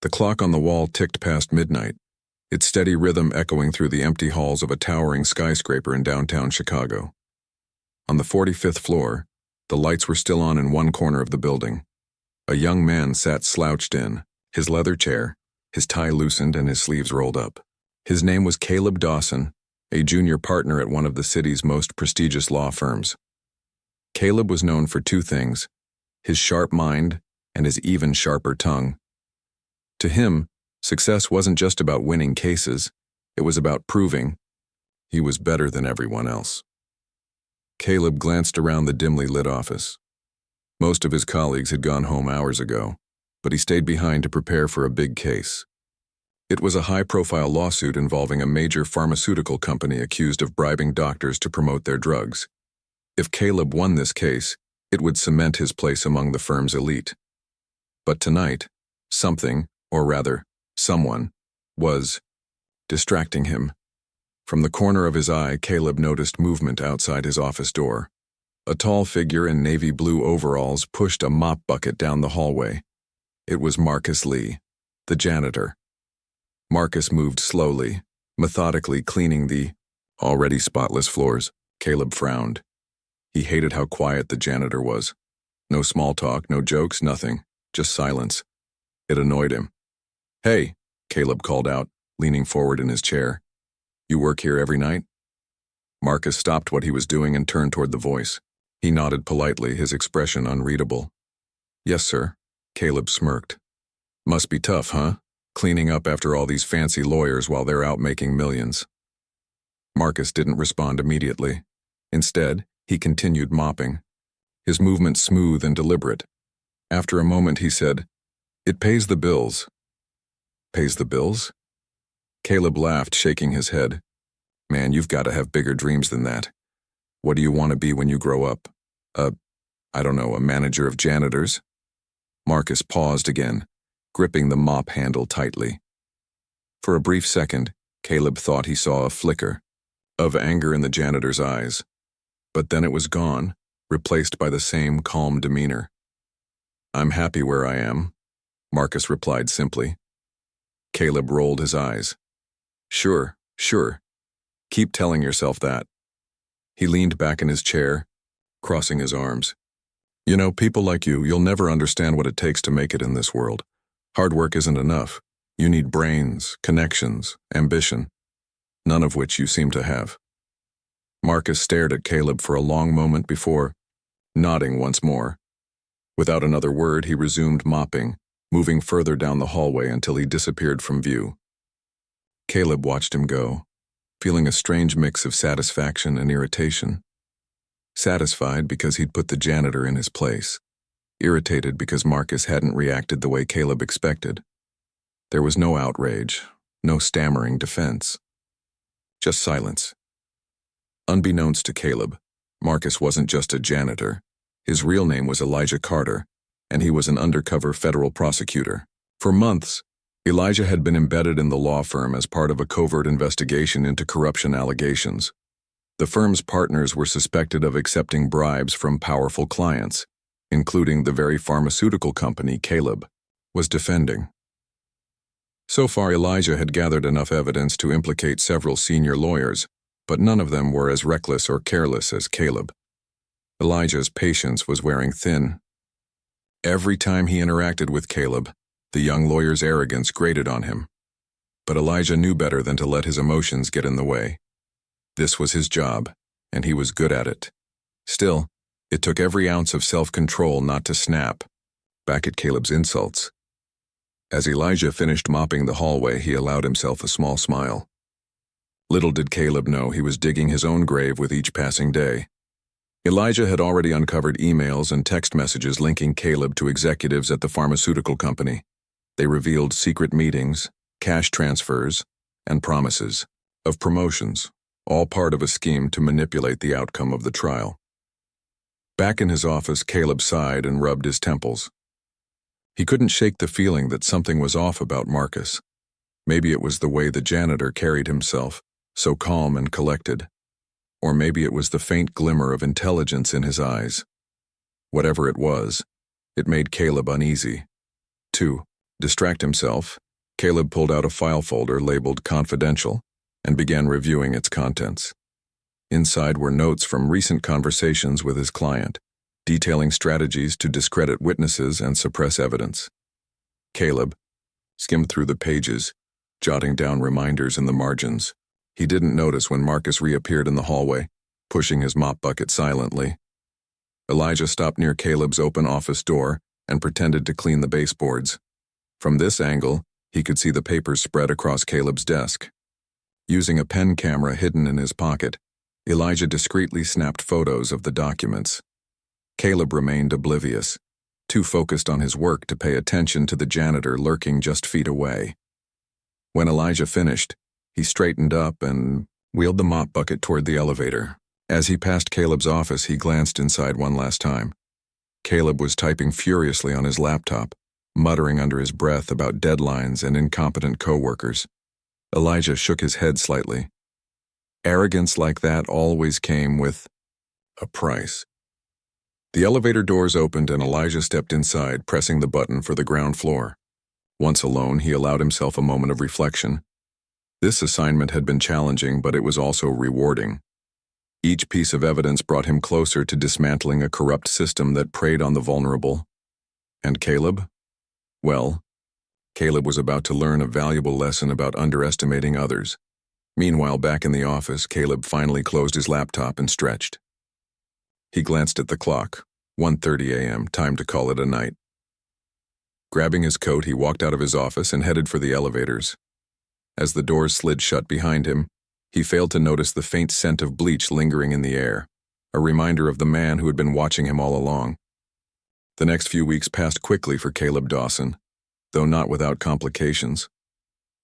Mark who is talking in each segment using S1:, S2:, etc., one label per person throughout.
S1: The clock on the wall ticked past midnight, its steady rhythm echoing through the empty halls of a towering skyscraper in downtown Chicago. On the 45th floor, the lights were still on in one corner of the building. A young man sat slouched in, his leather chair, his tie loosened and his sleeves rolled up. His name was Caleb Dawson, a junior partner at one of the city's most prestigious law firms. Caleb was known for two things: his sharp mind and his even sharper tongue. To him, success wasn't just about winning cases, it was about proving he was better than everyone else. Caleb glanced around the dimly lit office. Most of his colleagues had gone home hours ago, but he stayed behind to prepare for a big case. It was a high-profile lawsuit involving a major pharmaceutical company accused of bribing doctors to promote their drugs. If Caleb won this case, it would cement his place among the firm's elite. But tonight, something, or rather, someone, was distracting him. From the corner of his eye, Caleb noticed movement outside his office door. A tall figure in navy blue overalls pushed a mop bucket down the hallway. It was Marcus Lee, the janitor. Marcus moved slowly, methodically cleaning the already spotless floors. Caleb frowned. He hated how quiet the janitor was. No small talk, no jokes, nothing. Just silence. It annoyed him. "Hey," Caleb called out, leaning forward in his chair. "You work here every night?" Marcus stopped what he was doing and turned toward the voice. He nodded politely, his expression unreadable. "Yes, sir," Caleb smirked. "Must be tough, huh? Cleaning up after all these fancy lawyers while they're out making millions." Marcus didn't respond immediately. Instead, he continued mopping, his movements smooth and deliberate. After a moment, he said, "It pays the bills." "Pays the bills?" Caleb laughed, shaking his head. "Man, you've got to have bigger dreams than that. What do you want to be when you grow up? I don't know, a manager of janitors?" Marcus paused again, gripping the mop handle tightly. For a brief second, Caleb thought he saw a flicker of anger in the janitor's eyes. But then it was gone, replaced by the same calm demeanor. "I'm happy where I am," Marcus replied simply. Caleb rolled his eyes. Sure. Keep telling yourself that." He leaned back in his chair, crossing his arms. "You know, people like you, you'll never understand what it takes to make it in this world. Hard work isn't enough. You need brains, connections, ambition, none of which you seem to have." Marcus stared at Caleb for a long moment before nodding once more. Without another word, he resumed mopping, moving further down the hallway until he disappeared from view. Caleb watched him go, feeling a strange mix of satisfaction and irritation. Satisfied because he'd put the janitor in his place. Irritated because Marcus hadn't reacted the way Caleb expected. There was no outrage, no stammering defense. Just silence. Unbeknownst to Caleb, Marcus wasn't just a janitor. His real name was Elijah Carter, and he was an undercover federal prosecutor. For months, Elijah had been embedded in the law firm as part of a covert investigation into corruption allegations. The firm's partners were suspected of accepting bribes from powerful clients, including the very pharmaceutical company Caleb was defending. So far, Elijah had gathered enough evidence to implicate several senior lawyers, but none of them were as reckless or careless as Caleb. Elijah's patience was wearing thin. Every time he interacted with Caleb, the young lawyer's arrogance grated on him. But Elijah knew better than to let his emotions get in the way. This was his job, and he was good at it. Still, it took every ounce of self-control not to snap back at Caleb's insults. As Elijah finished mopping the hallway, he allowed himself a small smile. Little did Caleb know he was digging his own grave with each passing day. Elijah had already uncovered emails and text messages linking Caleb to executives at the pharmaceutical company. They revealed secret meetings, cash transfers, and promises of promotions, all part of a scheme to manipulate the outcome of the trial. Back in his office, Caleb sighed and rubbed his temples. He couldn't shake the feeling that something was off about Marcus. Maybe it was the way the janitor carried himself, so calm and collected. Or maybe it was the faint glimmer of intelligence in his eyes. Whatever it was, it made Caleb uneasy. To distract himself, Caleb pulled out a file folder labeled Confidential and began reviewing its contents. Inside were notes from recent conversations with his client, detailing strategies to discredit witnesses and suppress evidence. Caleb skimmed through the pages, jotting down reminders in the margins. He didn't notice when Marcus reappeared in the hallway, pushing his mop bucket silently. Elijah stopped near Caleb's open office door and pretended to clean the baseboards. From this angle, he could see the papers spread across Caleb's desk. Using a pen camera hidden in his pocket, Elijah discreetly snapped photos of the documents. Caleb remained oblivious, too focused on his work to pay attention to the janitor lurking just feet away. When Elijah finished, he straightened up and wheeled the mop bucket toward the elevator. As he passed Caleb's office, he glanced inside one last time. Caleb was typing furiously on his laptop, muttering under his breath about deadlines and incompetent coworkers. Elijah shook his head slightly. Arrogance like that always came with a price. The elevator doors opened and Elijah stepped inside, pressing the button for the ground floor. Once alone, he allowed himself a moment of reflection. This assignment had been challenging, but it was also rewarding. Each piece of evidence brought him closer to dismantling a corrupt system that preyed on the vulnerable. And Caleb? Well, Caleb was about to learn a valuable lesson about underestimating others. Meanwhile, back in the office, Caleb finally closed his laptop and stretched. He glanced at the clock, 1:30 a.m., time to call it a night. Grabbing his coat, he walked out of his office and headed for the elevators. As the doors slid shut behind him, he failed to notice the faint scent of bleach lingering in the air, a reminder of the man who had been watching him all along. The next few weeks passed quickly for Caleb Dawson, though not without complications.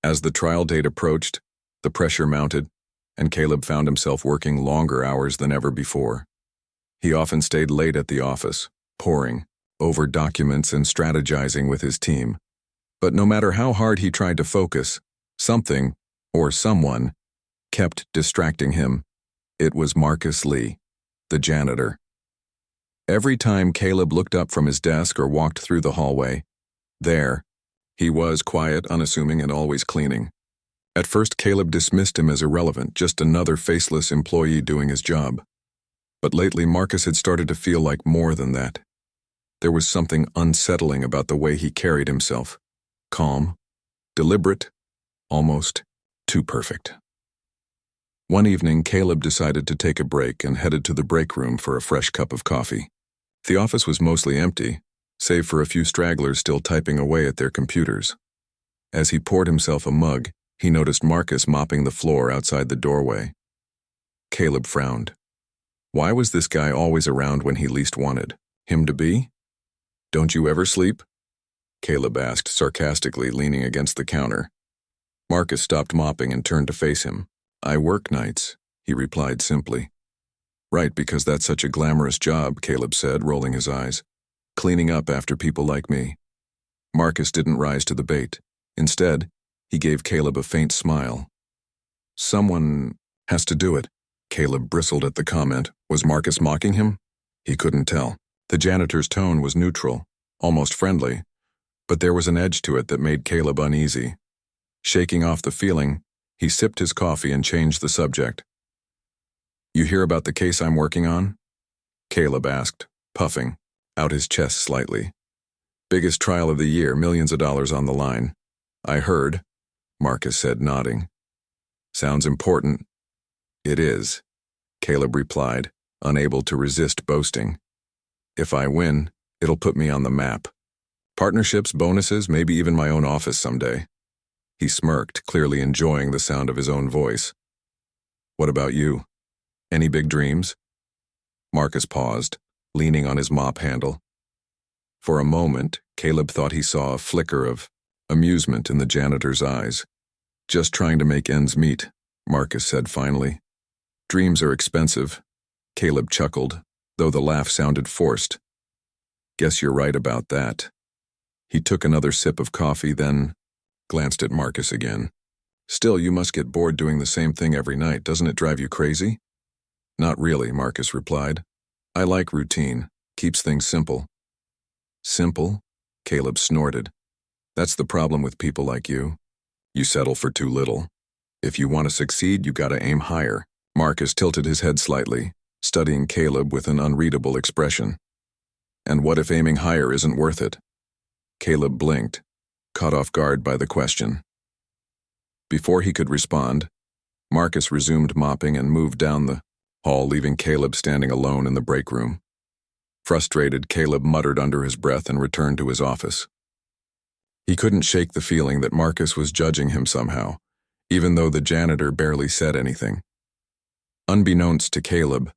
S1: As the trial date approached, the pressure mounted, and Caleb found himself working longer hours than ever before. He often stayed late at the office, poring over documents and strategizing with his team. But no matter how hard he tried to focus, something, or someone, kept distracting him. It was Marcus Lee, the janitor. Every time Caleb looked up from his desk or walked through the hallway, there, he was, quiet, unassuming, and always cleaning. At first, Caleb dismissed him as irrelevant, just another faceless employee doing his job. But lately, Marcus had started to feel like more than that. There was something unsettling about the way he carried himself. Calm, deliberate, almost too perfect. One evening, Caleb decided to take a break and headed to the break room for a fresh cup of coffee. The office was mostly empty, save for a few stragglers still typing away at their computers. As he poured himself a mug, he noticed Marcus mopping the floor outside the doorway. Caleb frowned. Why was this guy always around when he least wanted him to be? "Don't you ever sleep?" Caleb asked sarcastically, leaning against the counter. Marcus stopped mopping and turned to face him. "I work nights," he replied simply. "Right, because that's such a glamorous job," Caleb said, rolling his eyes. "Cleaning up after people like me." Marcus didn't rise to the bait. Instead, he gave Caleb a faint smile. "Someone has to do it." Caleb bristled at the comment. Was Marcus mocking him? He couldn't tell. The janitor's tone was neutral, almost friendly, but there was an edge to it that made Caleb uneasy. Shaking off the feeling, he sipped his coffee and changed the subject. "You hear about the case I'm working on?" Caleb asked, puffing out his chest slightly. "Biggest trial of the year, millions of dollars on the line." "I heard," Marcus said, nodding. "Sounds important." "It is," Caleb replied, unable to resist boasting. "If I win, it'll put me on the map. Partnerships, bonuses, maybe even my own office someday." He smirked, clearly enjoying the sound of his own voice. "What about you? Any big dreams?" Marcus paused, leaning on his mop handle. For a moment, Caleb thought he saw a flicker of amusement in the janitor's eyes. "Just trying to make ends meet," Marcus said finally. "Dreams are expensive." Caleb chuckled, though the laugh sounded forced. "Guess you're right about that." He took another sip of coffee, then glanced at Marcus again. "Still, you must get bored doing the same thing every night. Doesn't it drive you crazy?" "Not really," Marcus replied. "I like routine. Keeps things simple." "Simple?" Caleb snorted. That's the problem with people like you. You settle for too little. If you want to succeed, you gotta aim higher. Marcus tilted his head slightly, studying Caleb with an unreadable expression. And what if aiming higher isn't worth it? Caleb blinked, caught off guard by the question. Before he could respond, Marcus resumed mopping and moved down the hall, leaving Caleb standing alone in the break room. Frustrated, Caleb muttered under his breath and returned to his office. He couldn't shake the feeling that Marcus was judging him somehow, even though the janitor barely said anything. Unbeknownst to Caleb,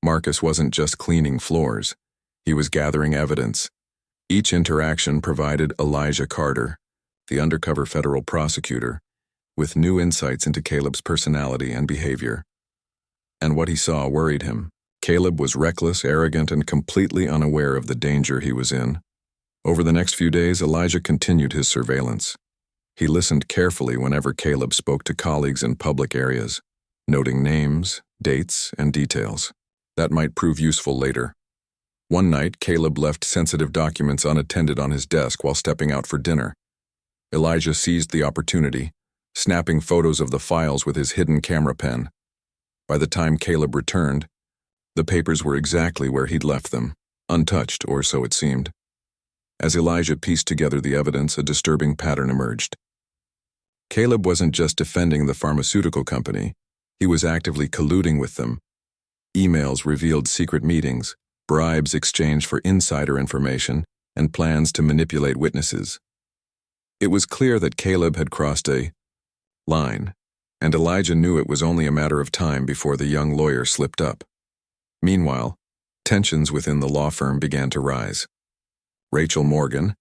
S1: Marcus wasn't just cleaning floors. He was gathering evidence. Each interaction provided Elijah Carter, the undercover federal prosecutor, with new insights into Caleb's personality and behavior. And what he saw worried him. Caleb was reckless, arrogant, and completely unaware of the danger he was in. Over the next few days, Elijah continued his surveillance. He listened carefully whenever Caleb spoke to colleagues in public areas, noting names, dates, and details. That might prove useful later. One night, Caleb left sensitive documents unattended on his desk while stepping out for dinner. Elijah seized the opportunity, snapping photos of the files with his hidden camera pen. By the time Caleb returned, the papers were exactly where he'd left them, untouched, or so it seemed. As Elijah pieced together the evidence, a disturbing pattern emerged. Caleb wasn't just defending the pharmaceutical company, he was actively colluding with them. Emails revealed secret meetings, bribes exchanged for insider information, and plans to manipulate witnesses. It was clear that Caleb had crossed a line, and Elijah knew it was only a matter of time before the young lawyer slipped up. Meanwhile, tensions within the law firm began to rise. Rachel Morgan,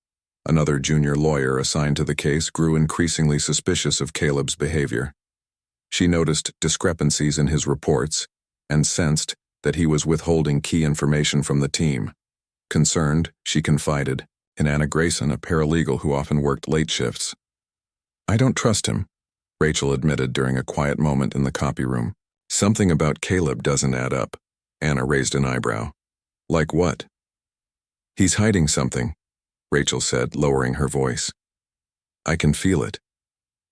S1: another junior lawyer assigned to the case, grew increasingly suspicious of Caleb's behavior. She noticed discrepancies in his reports and sensed that he was withholding key information from the team. Concerned, she confided in Anna Grayson, a paralegal who often worked late shifts. "I don't trust him," Rachel admitted during a quiet moment in the copy room. "Something about Caleb doesn't add up." Anna raised an eyebrow. "Like what?" "He's hiding something," Rachel said, lowering her voice. "I can feel it.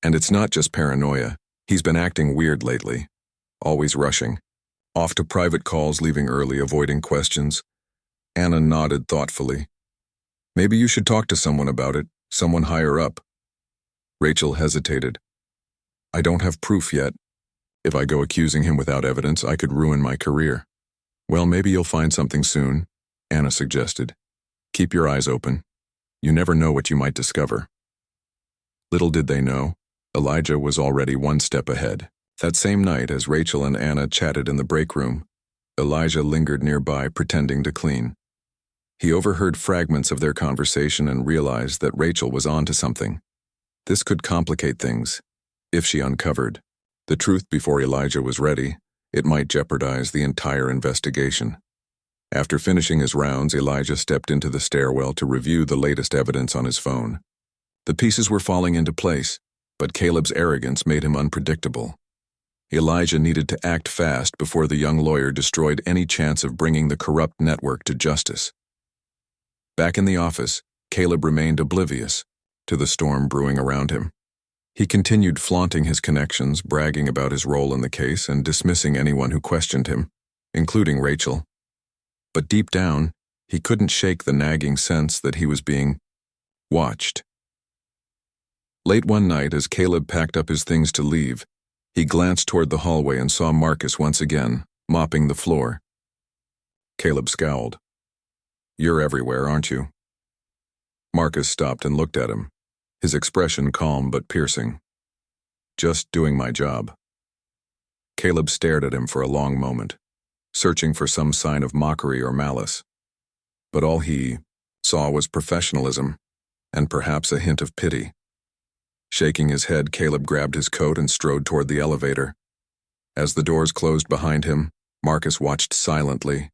S1: And it's not just paranoia. He's been acting weird lately. Always rushing. Off to private calls, leaving early, avoiding questions." Anna nodded thoughtfully. "Maybe you should talk to someone about it, someone higher up." Rachel hesitated. "I don't have proof yet. If I go accusing him without evidence, I could ruin my career." "Well, maybe you'll find something soon," Anna suggested. "Keep your eyes open. You never know what you might discover." Little did they know, Elijah was already one step ahead. That same night, as Rachel and Anna chatted in the break room, Elijah lingered nearby, pretending to clean. He overheard fragments of their conversation and realized that Rachel was onto something. This could complicate things. If she uncovered the truth before Elijah was ready, it might jeopardize the entire investigation. After finishing his rounds, Elijah stepped into the stairwell to review the latest evidence on his phone. The pieces were falling into place, but Caleb's arrogance made him unpredictable. Elijah needed to act fast before the young lawyer destroyed any chance of bringing the corrupt network to justice. Back in the office, Caleb remained oblivious to the storm brewing around him. He continued flaunting his connections, bragging about his role in the case, and dismissing anyone who questioned him, including Rachel. But deep down, he couldn't shake the nagging sense that he was being watched. Late one night, as Caleb packed up his things to leave, he glanced toward the hallway and saw Marcus once again, mopping the floor. Caleb scowled. "You're everywhere, aren't you?" Marcus stopped and looked at him, his expression calm but piercing. "Just doing my job." Caleb stared at him for a long moment, searching for some sign of mockery or malice. But all he saw was professionalism, and perhaps a hint of pity. Shaking his head, Caleb grabbed his coat and strode toward the elevator. As the doors closed behind him, Marcus watched silently,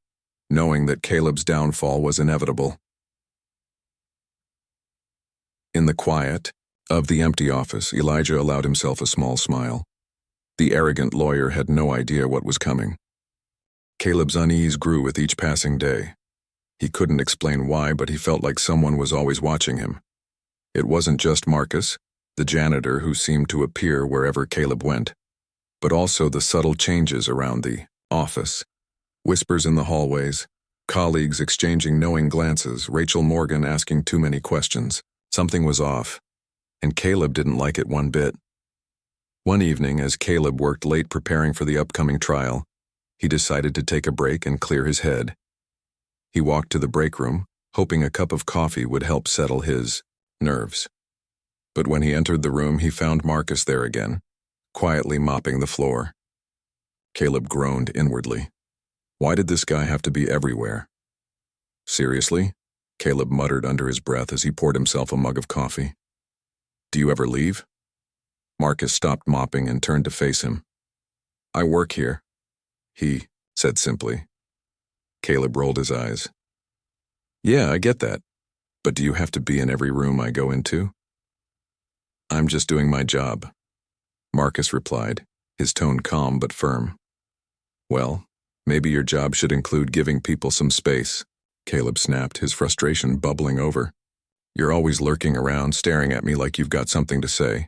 S1: knowing that Caleb's downfall was inevitable. In the quiet of the empty office, Elijah allowed himself a small smile. The arrogant lawyer had no idea what was coming. Caleb's unease grew with each passing day. He couldn't explain why, but he felt like someone was always watching him. It wasn't just Marcus, the janitor who seemed to appear wherever Caleb went, but also the subtle changes around the office. Whispers in the hallways, colleagues exchanging knowing glances, Rachel Morgan asking too many questions. Something was off, and Caleb didn't like it one bit. One evening, as Caleb worked late preparing for the upcoming trial, he decided to take a break and clear his head. He walked to the break room, hoping a cup of coffee would help settle his nerves. But when he entered the room, he found Marcus there again, quietly mopping the floor. Caleb groaned inwardly. Why did this guy have to be everywhere? Seriously? Caleb muttered under his breath as he poured himself a mug of coffee. Do you ever leave? Marcus stopped mopping and turned to face him. I work here, he said simply. Caleb rolled his eyes. Yeah, I get that. But do you have to be in every room I go into? I'm just doing my job, Marcus replied, his tone calm but firm. Well, maybe your job should include giving people some space, Caleb snapped, his frustration bubbling over. You're always lurking around, staring at me like you've got something to say.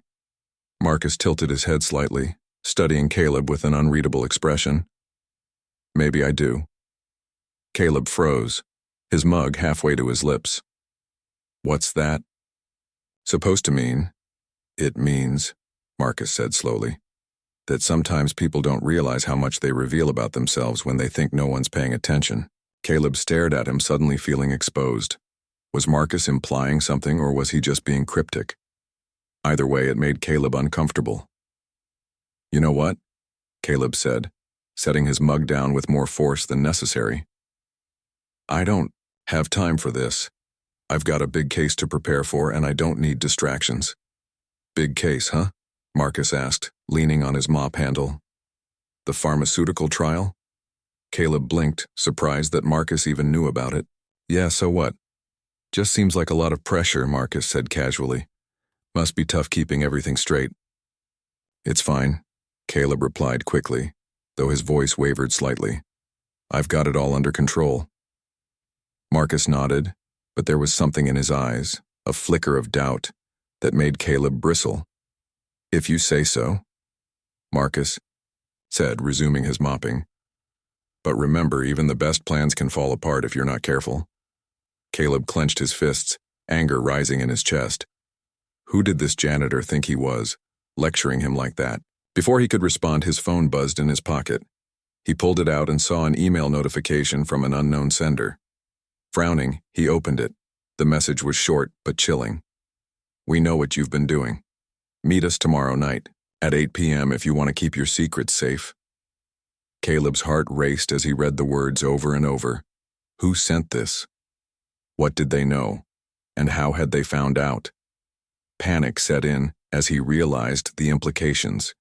S1: Marcus tilted his head slightly, studying Caleb with an unreadable expression. Maybe I do. Caleb froze, his mug halfway to his lips. What's that? Supposed to mean, it means, Marcus said slowly, that sometimes people don't realize how much they reveal about themselves when they think no one's paying attention. Caleb stared at him, suddenly feeling exposed. Was Marcus implying something, or was he just being cryptic? Either way, it made Caleb uncomfortable. You know what? Caleb said, setting his mug down with more force than necessary. I don't have time for this. I've got a big case to prepare for, and I don't need distractions. Big case, huh? Marcus asked, leaning on his mop handle. The pharmaceutical trial? Caleb blinked, surprised that Marcus even knew about it. Yeah, so what? Just seems like a lot of pressure, Marcus said casually. Must be tough keeping everything straight. It's fine, Caleb replied quickly, though his voice wavered slightly. I've got it all under control. Marcus nodded, but there was something in his eyes, a flicker of doubt, that made Caleb bristle. If you say so, Marcus said, resuming his mopping. But remember, even the best plans can fall apart if you're not careful. Caleb clenched his fists, anger rising in his chest. Who did this janitor think he was, lecturing him like that? Before he could respond, his phone buzzed in his pocket. He pulled it out and saw an email notification from an unknown sender. Frowning, he opened it. The message was short but chilling. We know what you've been doing. Meet us tomorrow night, at 8 p.m. if you want to keep your secrets safe. Caleb's heart raced as he read the words over and over. Who sent this? What did they know? And how had they found out? Panic set in as he realized the implications.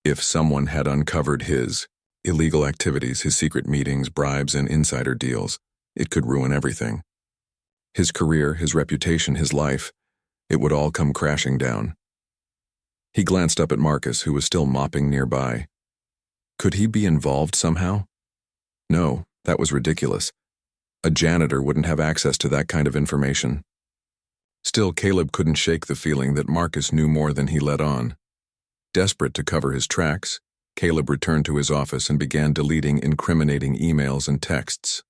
S1: If someone had uncovered his illegal activities, his secret meetings, bribes, and insider deals, it could ruin everything. His career, his reputation, his life, it would all come crashing down. He glanced up at Marcus, who was still mopping nearby. Could he be involved somehow? No, that was ridiculous. A janitor wouldn't have access to that kind of information. Still, Caleb couldn't shake the feeling that Marcus knew more than he let on. Desperate to cover his tracks, Caleb returned to his office and began deleting incriminating emails and texts.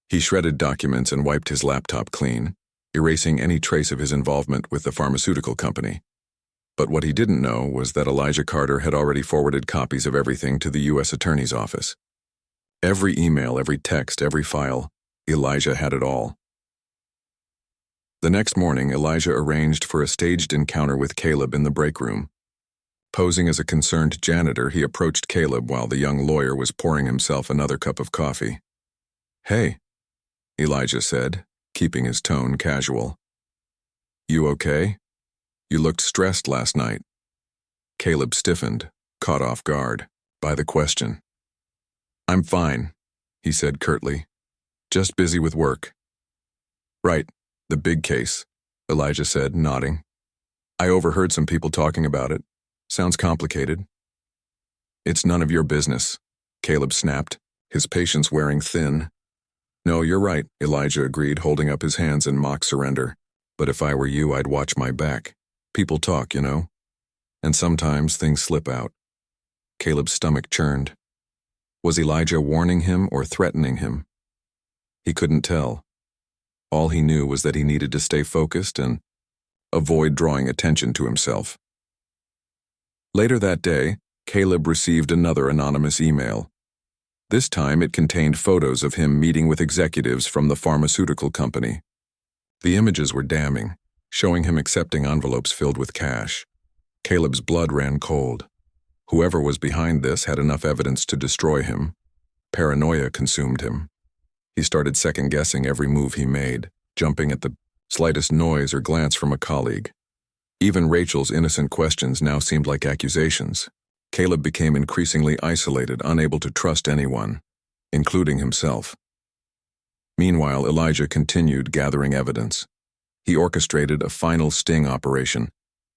S1: He shredded documents and wiped his laptop clean, erasing any trace of his involvement with the pharmaceutical company. But what he didn't know was that Elijah Carter had already forwarded copies of everything to the U.S. Attorney's office. Every email, every text, every file, Elijah had it all. The next morning, Elijah arranged for a staged encounter with Caleb in the break room. Posing as a concerned janitor, he approached Caleb while the young lawyer was pouring himself another cup of coffee. Hey, Elijah said, keeping his tone casual. You okay? You looked stressed last night. Caleb stiffened, caught off guard by the question. I'm fine, he said curtly. Just busy with work. Right, the big case, Elijah said, nodding. I overheard some people talking about it. Sounds complicated. It's none of your business, Caleb snapped, his patience wearing thin. No, you're right, Elijah agreed, holding up his hands in mock surrender. But if I were you, I'd watch my back. People talk, you know? And sometimes things slip out. Caleb's stomach churned. Was Elijah warning him or threatening him? He couldn't tell. All he knew was that he needed to stay focused and avoid drawing attention to himself. Later that day, Caleb received another anonymous email. This time it contained photos of him meeting with executives from the pharmaceutical company. The images were damning, showing him accepting envelopes filled with cash. Caleb's blood ran cold. Whoever was behind this had enough evidence to destroy him. Paranoia consumed him. He started second-guessing every move he made, jumping at the slightest noise or glance from a colleague. Even Rachel's innocent questions now seemed like accusations. Caleb became increasingly isolated, unable to trust anyone, including himself. Meanwhile, Elijah continued gathering evidence. He orchestrated a final sting operation,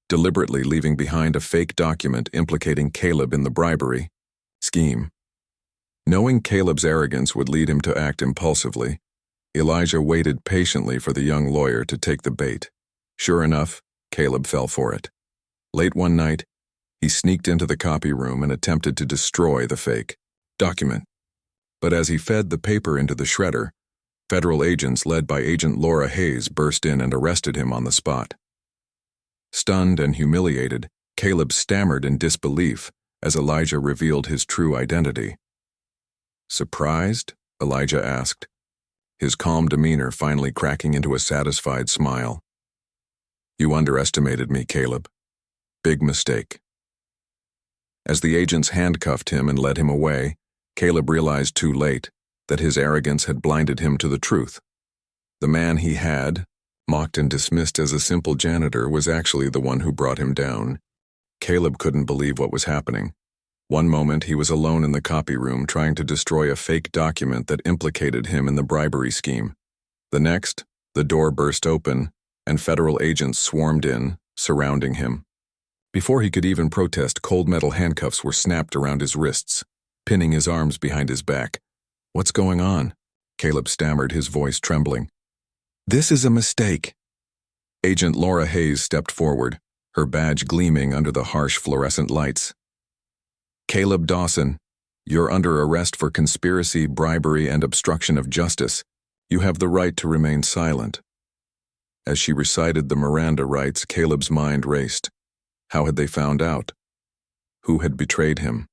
S1: deliberately leaving behind a fake document implicating Caleb in the bribery scheme. Knowing Caleb's arrogance would lead him to act impulsively, Elijah waited patiently for the young lawyer to take the bait. Sure enough, Caleb fell for it. Late one night, he sneaked into the copy room and attempted to destroy the fake document. But as he fed the paper into the shredder, federal agents led by Agent Laura Hayes burst in and arrested him on the spot. Stunned and humiliated, Caleb stammered in disbelief as Elijah revealed his true identity. Surprised? Elijah asked, his calm demeanor finally cracking into a satisfied smile. You underestimated me, Caleb. Big mistake. As the agents handcuffed him and led him away, Caleb realized too late that his arrogance had blinded him to the truth. The man he had, mocked and dismissed as a simple janitor, was actually the one who brought him down. Caleb couldn't believe what was happening. One moment he was alone in the copy room trying to destroy a fake document that implicated him in the bribery scheme. The next, the door burst open and federal agents swarmed in, surrounding him. Before he could even protest, cold metal handcuffs were snapped around his wrists, pinning his arms behind his back. What's going on? Caleb stammered, his voice trembling. This is a mistake. Agent Laura Hayes stepped forward, her badge gleaming under the harsh fluorescent lights. Caleb Dawson, you're under arrest for conspiracy, bribery, and obstruction of justice. You have the right to remain silent. As she recited the Miranda rights, Caleb's mind raced. How had they found out? Who had betrayed him?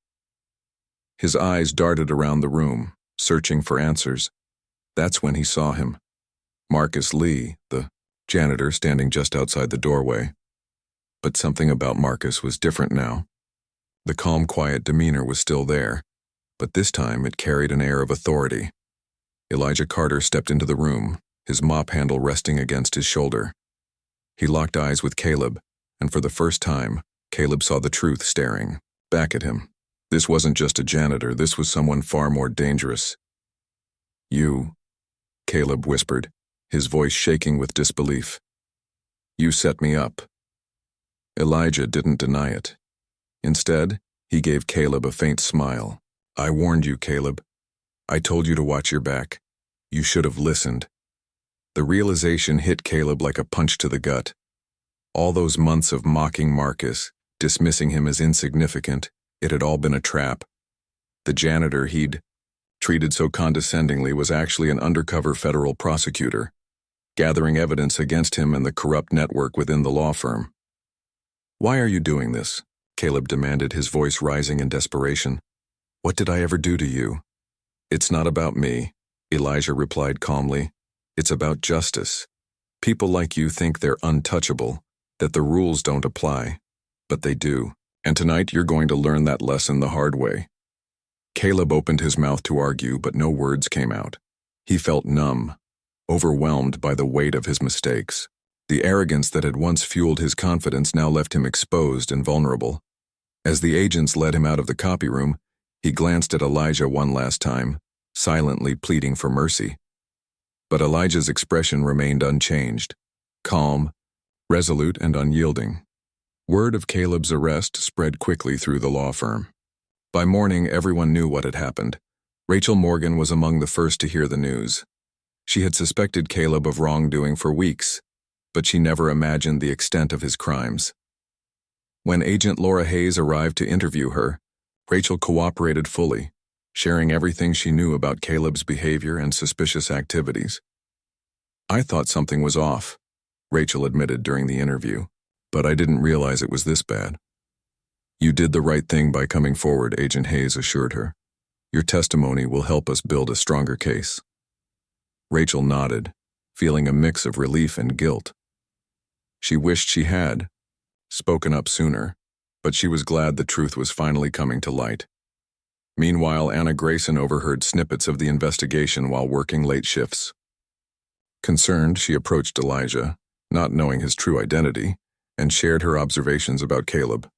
S1: His eyes darted around the room, searching for answers. That's when he saw him. Marcus Lee, the janitor, standing just outside the doorway. But something about Marcus was different now. The calm, quiet demeanor was still there, but this time it carried an air of authority. Elijah Carter stepped into the room, his mop handle resting against his shoulder. He locked eyes with Caleb, and for the first time, Caleb saw the truth staring back at him. This wasn't just a janitor, this was someone far more dangerous. You, Caleb whispered, his voice shaking with disbelief. You set me up. Elijah didn't deny it. Instead, he gave Caleb a faint smile. I warned you, Caleb. I told you to watch your back. You should have listened. The realization hit Caleb like a punch to the gut. All those months of mocking Marcus, dismissing him as insignificant, it had all been a trap. The janitor he'd treated so condescendingly was actually an undercover federal prosecutor, gathering evidence against him and the corrupt network within the law firm. Why are you doing this? Caleb demanded, his voice rising in desperation. What did I ever do to you? It's not about me, Elijah replied calmly. It's about justice. People like you think they're untouchable, that the rules don't apply, but they do. And tonight you're going to learn that lesson the hard way. Caleb opened his mouth to argue, but no words came out. He felt numb, overwhelmed by the weight of his mistakes. The arrogance that had once fueled his confidence now left him exposed and vulnerable. As the agents led him out of the copy room, he glanced at Elijah one last time, silently pleading for mercy. But Elijah's expression remained unchanged, calm, resolute, and unyielding. Word of Caleb's arrest spread quickly through the law firm. By morning, everyone knew what had happened. Rachel Morgan was among the first to hear the news. She had suspected Caleb of wrongdoing for weeks, but she never imagined the extent of his crimes. When Agent Laura Hayes arrived to interview her, Rachel cooperated fully, sharing everything she knew about Caleb's behavior and suspicious activities. "I thought something was off," Rachel admitted during the interview, "but I didn't realize it was this bad." "You did the right thing by coming forward," Agent Hayes assured her. "Your testimony will help us build a stronger case." Rachel nodded, feeling a mix of relief and guilt. She wished she had spoken up sooner, but she was glad the truth was finally coming to light. Meanwhile, Anna Grayson overheard snippets of the investigation while working late shifts. Concerned, she approached Elijah, not knowing his true identity, and shared her observations about Caleb.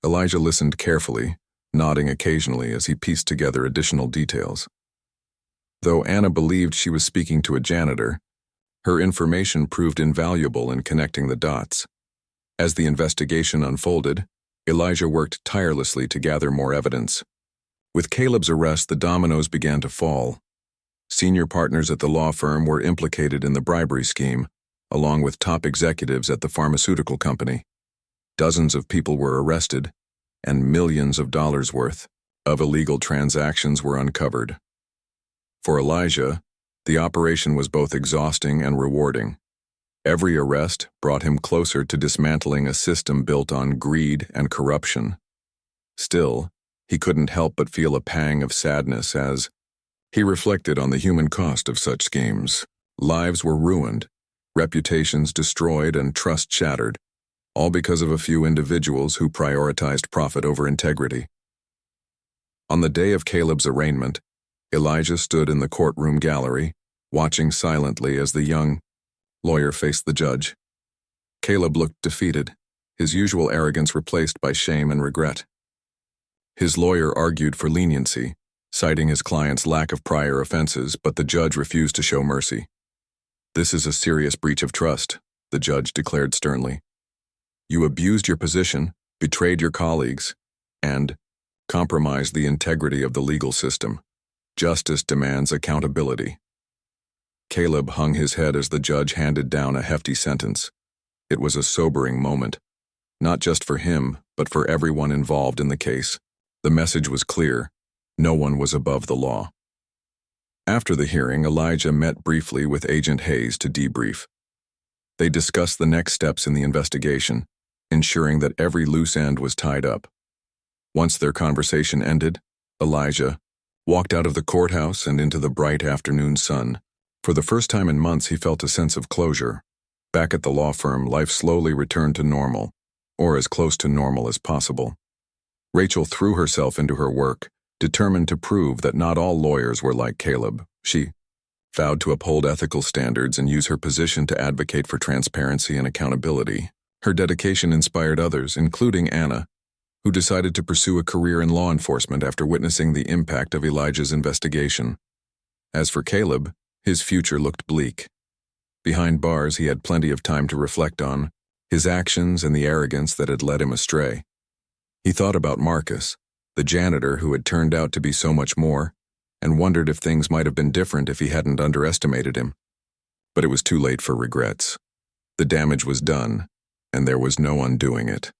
S1: Elijah listened carefully, nodding occasionally as he pieced together additional details. Though Anna believed she was speaking to a janitor, her information proved invaluable in connecting the dots. As the investigation unfolded, Elijah worked tirelessly to gather more evidence. With Caleb's arrest, the dominoes began to fall. Senior partners at the law firm were implicated in the bribery scheme, along with top executives at the pharmaceutical company. Dozens of people were arrested, and millions of dollars worth of illegal transactions were uncovered. For Elijah, the operation was both exhausting and rewarding. Every arrest brought him closer to dismantling a system built on greed and corruption. Still, he couldn't help but feel a pang of sadness as he reflected on the human cost of such schemes. Lives were ruined, reputations destroyed, and trust shattered, all because of a few individuals who prioritized profit over integrity. On the day of Caleb's arraignment, Elijah stood in the courtroom gallery, watching silently as the young lawyer faced the judge. Caleb looked defeated, his usual arrogance replaced by shame and regret. His lawyer argued for leniency, citing his client's lack of prior offenses, but the judge refused to show mercy. "This is a serious breach of trust," the judge declared sternly. "You abused your position, betrayed your colleagues, and compromised the integrity of the legal system. Justice demands accountability." Caleb hung his head as the judge handed down a hefty sentence. It was a sobering moment, not just for him, but for everyone involved in the case. The message was clear: no one was above the law. After the hearing, Elijah met briefly with Agent Hayes to debrief. They discussed the next steps in the investigation, ensuring that every loose end was tied up. Once their conversation ended, Elijah walked out of the courthouse and into the bright afternoon sun. For the first time in months, he felt a sense of closure. Back at the law firm, life slowly returned to normal, or as close to normal as possible. Rachel threw herself into her work, determined to prove that not all lawyers were like Caleb. She vowed to uphold ethical standards and use her position to advocate for transparency and accountability. Her dedication inspired others, including Anna, who decided to pursue a career in law enforcement after witnessing the impact of Elijah's investigation. As for Caleb, his future looked bleak. Behind bars, he had plenty of time to reflect on his actions and the arrogance that had led him astray. He thought about Marcus, the janitor who had turned out to be so much more, and wondered if things might have been different if he hadn't underestimated him. But it was too late for regrets. The damage was done, and there was no undoing it.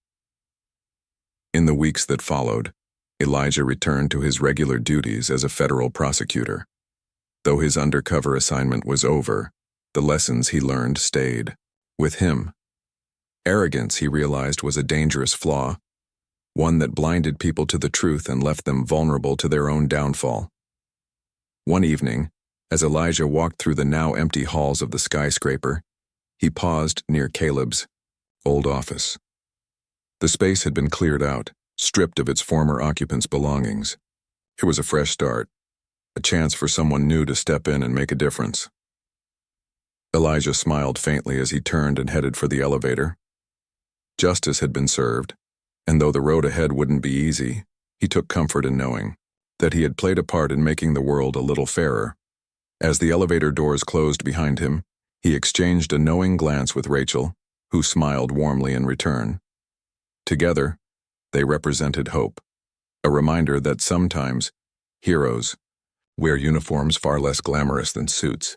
S1: In the weeks that followed, Elijah returned to his regular duties as a federal prosecutor. Though his undercover assignment was over, the lessons he learned stayed with him. Arrogance, he realized, was a dangerous flaw, one that blinded people to the truth and left them vulnerable to their own downfall. One evening, as Elijah walked through the now empty halls of the skyscraper, he paused near Caleb's old office. The space had been cleared out, stripped of its former occupants' belongings. It was a fresh start, a chance for someone new to step in and make a difference. Elijah smiled faintly as he turned and headed for the elevator. Justice had been served, and though the road ahead wouldn't be easy, he took comfort in knowing that he had played a part in making the world a little fairer. As the elevator doors closed behind him, he exchanged a knowing glance with Rachel, who smiled warmly in return. Together, they represented hope, a reminder that sometimes heroes wear uniforms far less glamorous than suits.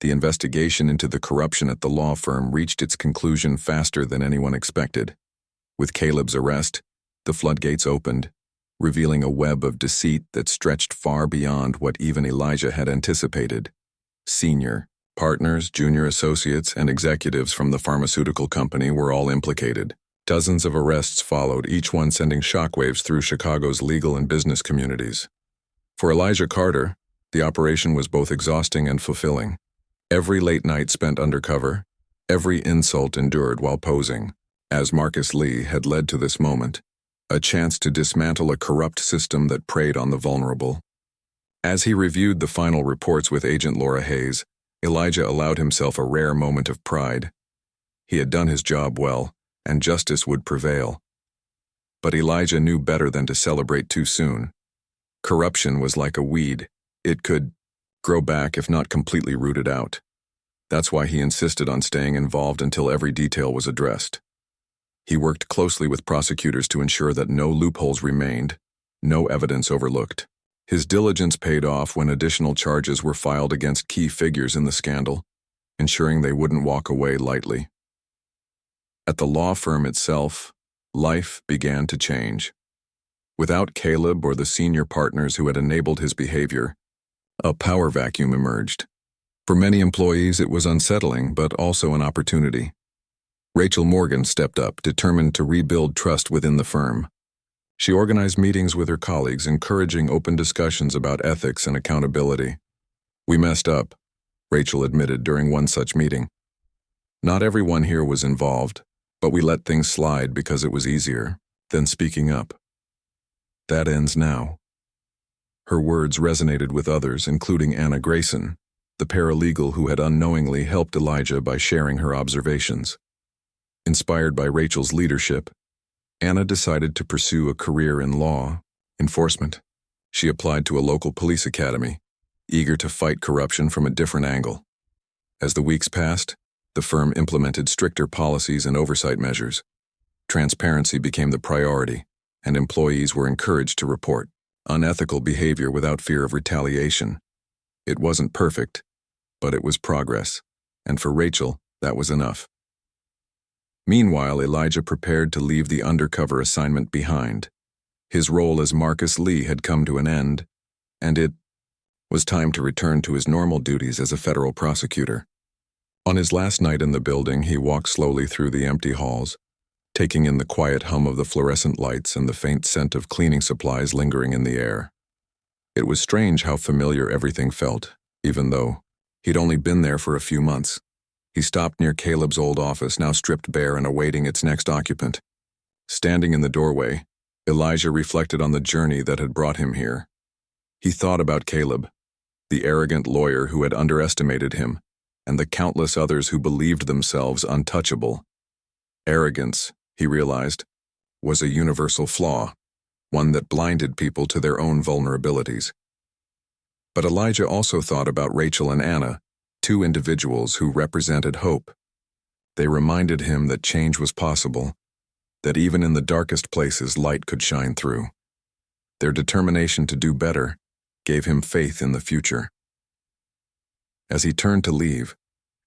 S1: The investigation into the corruption at the law firm reached its conclusion faster than anyone expected. With Caleb's arrest, the floodgates opened, revealing a web of deceit that stretched far beyond what even Elijah had anticipated. Senior, partners, junior associates, and executives from the pharmaceutical company were all implicated. Dozens of arrests followed, each one sending shockwaves through Chicago's legal and business communities. For Elijah Carter, the operation was both exhausting and fulfilling. Every late night spent undercover, every insult endured while posing, as Marcus Lee had led to this moment, a chance to dismantle a corrupt system that preyed on the vulnerable. As he reviewed the final reports with Agent Laura Hayes, Elijah allowed himself a rare moment of pride. He had done his job well, and justice would prevail. But Elijah knew better than to celebrate too soon. Corruption was like a weed. It could grow back if not completely rooted out. That's why he insisted on staying involved until every detail was addressed. He worked closely with prosecutors to ensure that no loopholes remained, no evidence overlooked. His diligence paid off when additional charges were filed against key figures in the scandal, ensuring they wouldn't walk away lightly. At the law firm itself, life began to change. Without Caleb or the senior partners who had enabled his behavior, a power vacuum emerged. For many employees, it was unsettling, but also an opportunity. Rachel Morgan stepped up, determined to rebuild trust within the firm. She organized meetings with her colleagues, encouraging open discussions about ethics and accountability. "We messed up," Rachel admitted during one such meeting. "Not everyone here was involved, but we let things slide because it was easier than speaking up. That ends now." Her words resonated with others, including Anna Grayson, the paralegal who had unknowingly helped Elijah by sharing her observations. Inspired by Rachel's leadership, Anna decided to pursue a career in law enforcement. She applied to a local police academy, eager to fight corruption from a different angle. As the weeks passed, the firm implemented stricter policies and oversight measures. Transparency became the priority, and employees were encouraged to report unethical behavior without fear of retaliation. It wasn't perfect, but it was progress, and for Rachel, that was enough. Meanwhile, Elijah prepared to leave the undercover assignment behind. His role as Marcus Lee had come to an end, and it was time to return to his normal duties as a federal prosecutor. On his last night in the building, he walked slowly through the empty halls, taking in the quiet hum of the fluorescent lights and the faint scent of cleaning supplies lingering in the air. It was strange how familiar everything felt, even though he'd only been there for a few months. He stopped near Caleb's old office, now stripped bare and awaiting its next occupant. Standing in the doorway, Elijah reflected on the journey that had brought him here. He thought about Caleb, the arrogant lawyer who had underestimated him, and the countless others who believed themselves untouchable. Arrogance, he realized, was a universal flaw, one that blinded people to their own vulnerabilities. But Elijah also thought about Rachel and Anna, two individuals who represented hope. They reminded him that change was possible, that even in the darkest places light could shine through. Their determination to do better gave him faith in the future. As he turned to leave,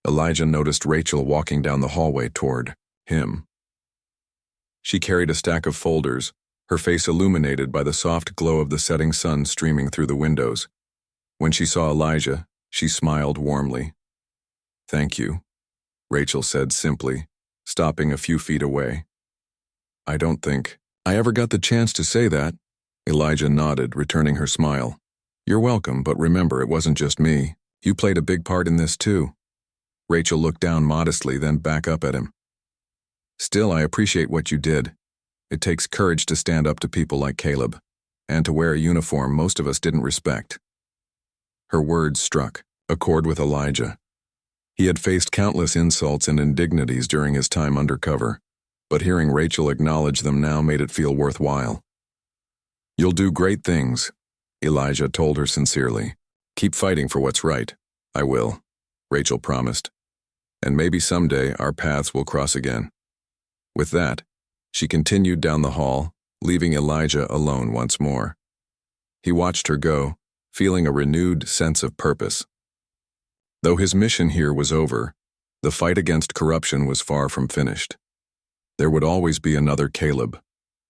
S1: Elijah noticed Rachel walking down the hallway toward him. She carried a stack of folders, her face illuminated by the soft glow of the setting sun streaming through the windows. When she saw Elijah, she smiled warmly. "Thank you," Rachel said simply, stopping a few feet away. "I don't think I ever got the chance to say that." Elijah nodded, returning her smile. "You're welcome, but remember, it wasn't just me. You played a big part in this too." Rachel looked down modestly, then back up at him. "Still, I appreciate what you did. It takes courage to stand up to people like Caleb, and to wear a uniform most of us didn't respect." Her words struck a chord with Elijah. He had faced countless insults and indignities during his time undercover, but hearing Rachel acknowledge them now made it feel worthwhile. "You'll do great things," Elijah told her sincerely. "Keep fighting for what's right." "I will," Rachel promised. "And maybe someday our paths will cross again." With that, she continued down the hall, leaving Elijah alone once more. He watched her go, feeling a renewed sense of purpose. Though his mission here was over, the fight against corruption was far from finished. There would always be another Caleb,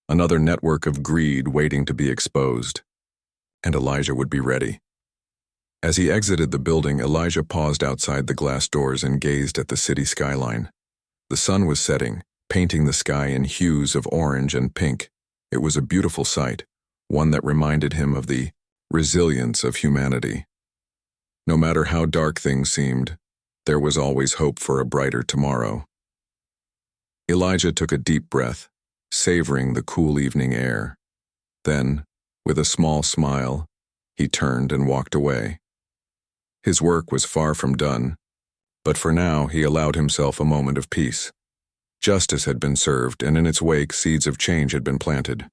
S1: another network of greed waiting to be exposed, and Elijah would be ready. As he exited the building, Elijah paused outside the glass doors and gazed at the city skyline. The sun was setting, painting the sky in hues of orange and pink. It was a beautiful sight, one that reminded him of the resilience of humanity. No matter how dark things seemed, there was always hope for a brighter tomorrow. Elijah took a deep breath, savoring the cool evening air. Then, with a small smile, he turned and walked away. His work was far from done, but for now he allowed himself a moment of peace. Justice had been served, and in its wake seeds of change had been planted.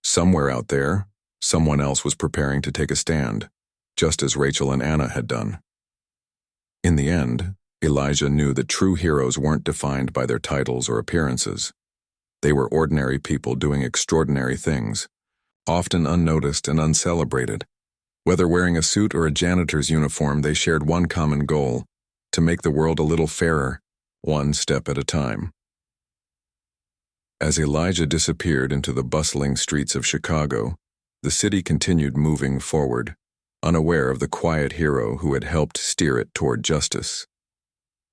S1: Somewhere out there, someone else was preparing to take a stand, just as Rachel and Anna had done. In the end, Elijah knew that true heroes weren't defined by their titles or appearances. They were ordinary people doing extraordinary things, often unnoticed and uncelebrated. Whether wearing a suit or a janitor's uniform, they shared one common goal: to make the world a little fairer, one step at a time. As Elijah disappeared into the bustling streets of Chicago, the city continued moving forward, unaware of the quiet hero who had helped steer it toward justice.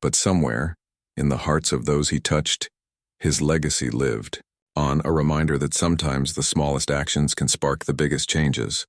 S1: But somewhere, in the hearts of those he touched, his legacy lived on, a reminder that sometimes the smallest actions can spark the biggest changes.